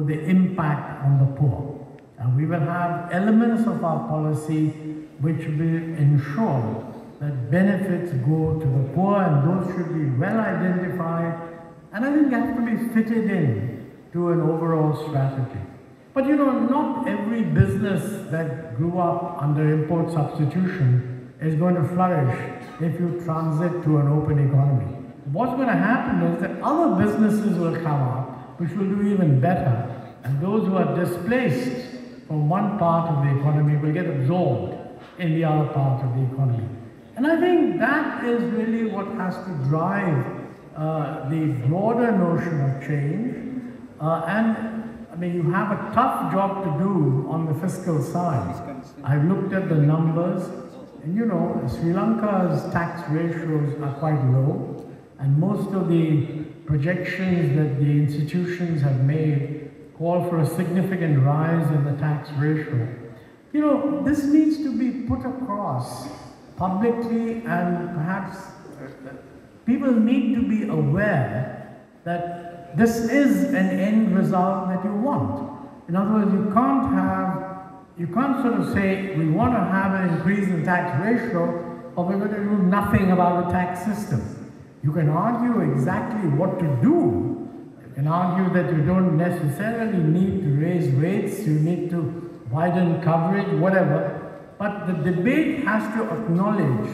for the impact on the poor. And we will have elements of our policy which will ensure that benefits go to the poor, and those should be well identified, and I think they have to be fitted in to an overall strategy. But you know, not every business that grew up under import substitution is going to flourish if you transit to an open economy. What's going to happen is that other businesses will come up which will do even better, and those who are displaced from one part of the economy will get absorbed in the other part of the economy. And I think that is really what has to drive the broader notion of change. I mean, you have a tough job to do on the fiscal side. I've looked at the numbers, and you know, Sri Lanka's tax ratios are quite low, and most of the projections that the institutions have made call for a significant rise in the tax ratio. You know, this needs to be put across publicly, and perhaps people need to be aware that this is an end result that you want. In other words, you can't sort of say, we want to have an increase in tax ratio, but we're going to do nothing about the tax system. You can argue exactly what to do. You can argue that you don't necessarily need to raise rates, you need to widen coverage, whatever, but the debate has to acknowledge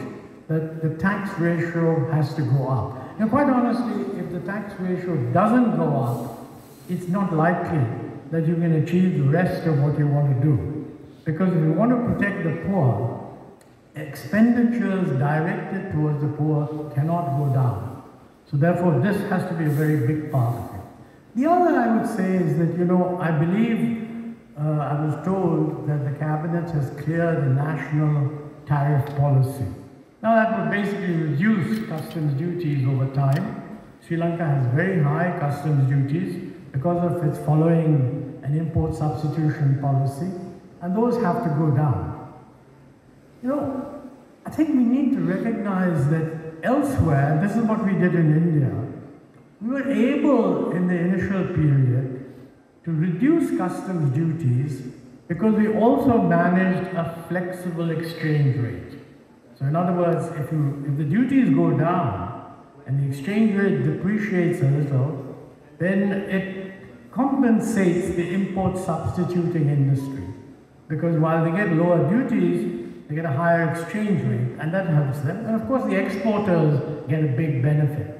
that the tax ratio has to go up. Now, quite honestly, if the tax ratio doesn't go up, it's not likely that you can achieve the rest of what you want to do. Because if you want to protect the poor, expenditures directed towards the poor cannot go down. So therefore, this has to be a very big part of it. The other I would say is that, you know, I believe I was told that the cabinet has cleared the national tariff policy. Now that would basically reduce customs duties over time. Sri Lanka has very high customs duties because of its following an import substitution policy, and those have to go down. You know, I think we need to recognize that elsewhere, this is what we did in India, we were able in the initial period to reduce customs duties because we also managed a flexible exchange rate. So in other words, if the duties go down and the exchange rate depreciates a little, then it compensates the import substituting industry. Because while they get lower duties, they get a higher exchange rate, and that helps them. And of course, the exporters get a big benefit.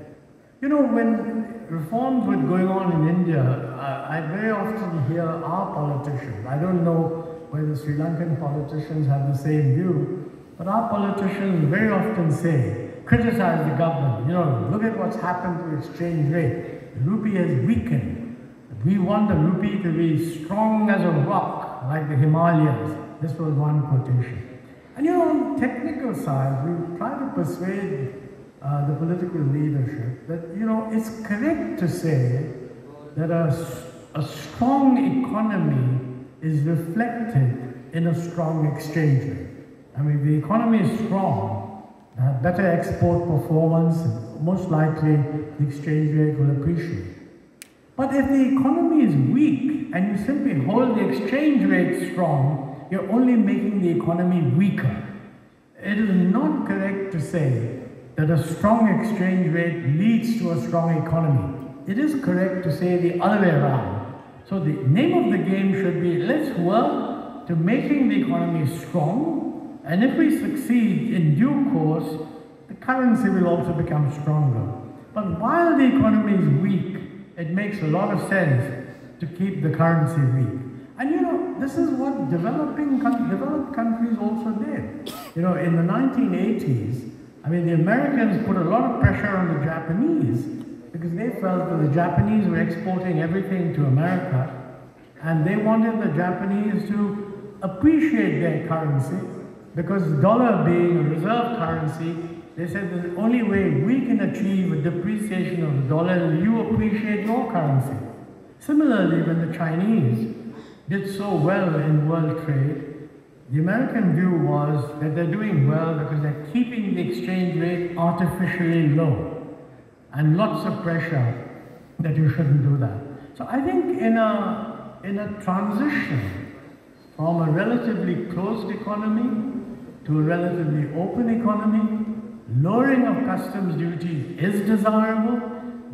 You know, when reforms were going on in India, I very often hear our politicians, I don't know whether Sri Lankan politicians have the same view, but our politicians very often say, criticize the government, you know, look at what's happened to exchange rate. The rupee has weakened. We want the rupee to be strong as a rock, like the Himalayas. This was one quotation. And you know, on the technical side, we try to persuade the political leadership that, you know, it's correct to say that a strong economy is reflected in a strong exchange rate. I mean, the economy is strong, better export performance, most likely the exchange rate will appreciate. But if the economy is weak and you simply hold the exchange rate strong, you're only making the economy weaker. It is not correct to say that a strong exchange rate leads to a strong economy. It is correct to say the other way around. So the name of the game should be, let's work to making the economy strong, and if we succeed in due course, the currency will also become stronger. But while the economy is weak, it makes a lot of sense to keep the currency weak. And you know, this is what developed countries also did. You know, in the 1980s, I mean, the Americans put a lot of pressure on the Japanese because they felt that the Japanese were exporting everything to America, and they wanted the Japanese to appreciate their currency, because the dollar being a reserve currency, they said that the only way we can achieve a depreciation of the dollar is you appreciate your currency. Similarly, when the Chinese did so well in world trade, the American view was that they're doing well because they're keeping the exchange rate artificially low, and lots of pressure that you shouldn't do that. So I think in a in a transition from a relatively closed economy to a relatively open economy. Lowering of customs duties is desirable,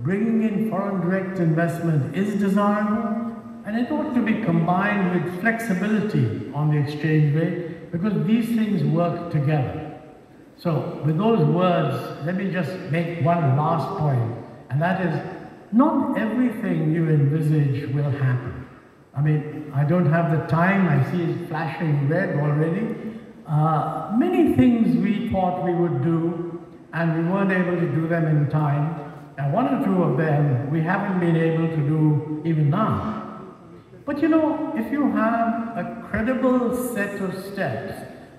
bringing in foreign direct investment is desirable, and it ought to be combined with flexibility on the exchange rate, because these things work together. So with those words, let me just make one last point, and that is, not everything you envisage will happen. I mean, I don't have the time, I see it flashing red already. Many things we thought we would do, and we weren't able to do them in time. And one or two of them we haven't been able to do even now. But you know, if you have a credible set of steps,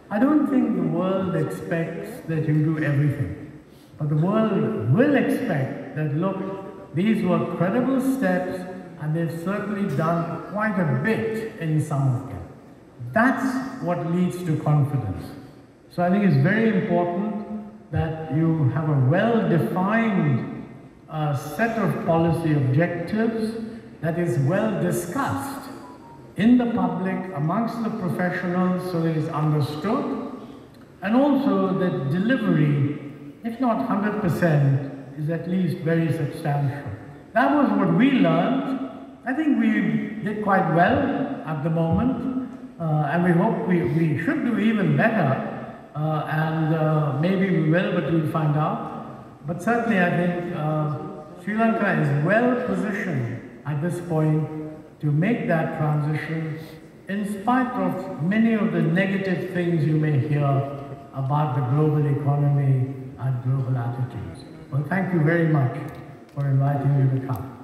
I don't think the world expects that you do everything. But the world will expect that, look, these were credible steps, and they've certainly done quite a bit in some of them. That's what leads to confidence. So I think it's very important that you have a well-defined set of policy objectives that is well discussed in the public, amongst the professionals, so that it's understood, and also that delivery, if not 100%, is at least very substantial. That was what we learned. I think we did quite well at the moment, and we hope we should do even better, and maybe we will, but we'll find out. But certainly I think Sri Lanka is well positioned at this point to make that transition, in spite of many of the negative things you may hear about the global economy and global attitudes. Well, thank you very much for inviting me to come.